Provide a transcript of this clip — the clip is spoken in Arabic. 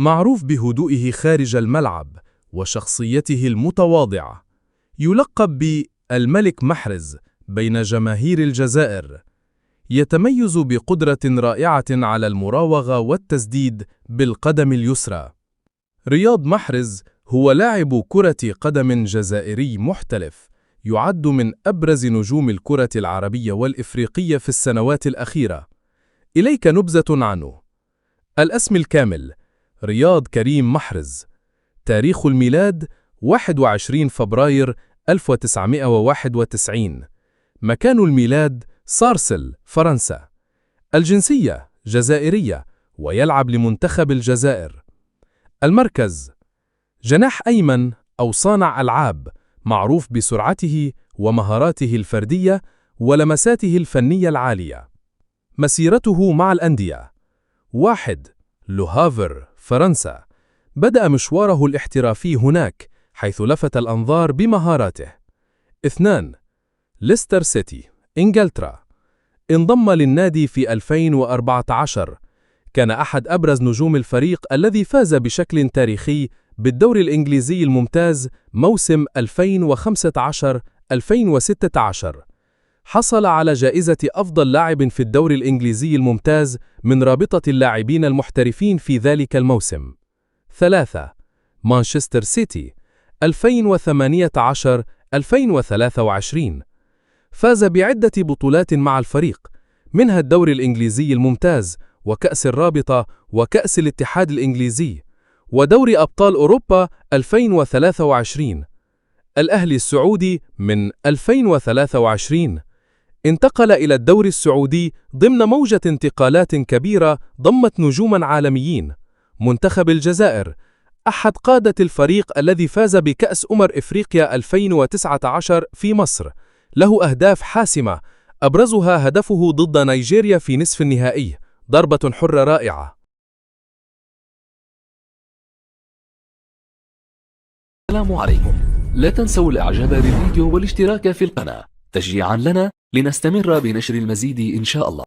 معروف بهدوئه خارج الملعب وشخصيته المتواضعة، يلقب بالملك محرز بين جماهير الجزائر. يتميز بقدرة رائعة على المراوغة والتسديد بالقدم اليسرى. رياض محرز هو لاعب كرة قدم جزائري محترف، يعد من أبرز نجوم الكرة العربية والإفريقية في السنوات الأخيرة. إليك نبذة عنه. الاسم الكامل: رياض كريم محرز. تاريخ الميلاد: 21 فبراير 1991. مكان الميلاد: سارسل، فرنسا. الجنسية: جزائرية، ويلعب لمنتخب الجزائر. المركز: جناح أيمن أو صانع ألعاب، معروف بسرعته ومهاراته الفردية ولمساته الفنية العالية. مسيرته مع الأندية: 1. لو هافر، فرنسا. بدأ مشواره الاحترافي هناك، حيث لفت الأنظار بمهاراته. 2. ليستر سيتي، إنجلترا. انضم للنادي في 2014. كان أحد أبرز نجوم الفريق الذي فاز بشكل تاريخي بالدوري الإنجليزي الممتاز موسم 2015-2016. حصل على جائزة أفضل لاعب في الدوري الإنجليزي الممتاز من رابطة اللاعبين المحترفين في ذلك الموسم. 3. مانشستر سيتي، 2018-2023. فاز بعدة بطولات مع الفريق، منها الدوري الإنجليزي الممتاز وكأس الرابطة وكأس الاتحاد الإنجليزي ودوري أبطال أوروبا 2023. الأهلي السعودي من 2023. انتقل إلى الدوري السعودي ضمن موجة انتقالات كبيرة ضمت نجوما عالميين. منتخب الجزائر: أحد قادة الفريق الذي فاز بكأس إفريقيا 2019 في مصر. له أهداف حاسمة، أبرزها هدفه ضد نيجيريا في نصف النهائي، ضربة حرة رائعة. السلام عليكم. لا تنسوا الإعجاب بالفيديو والاشتراك في القناة تشجيعا لنا لنستمر بنشر المزيد إن شاء الله.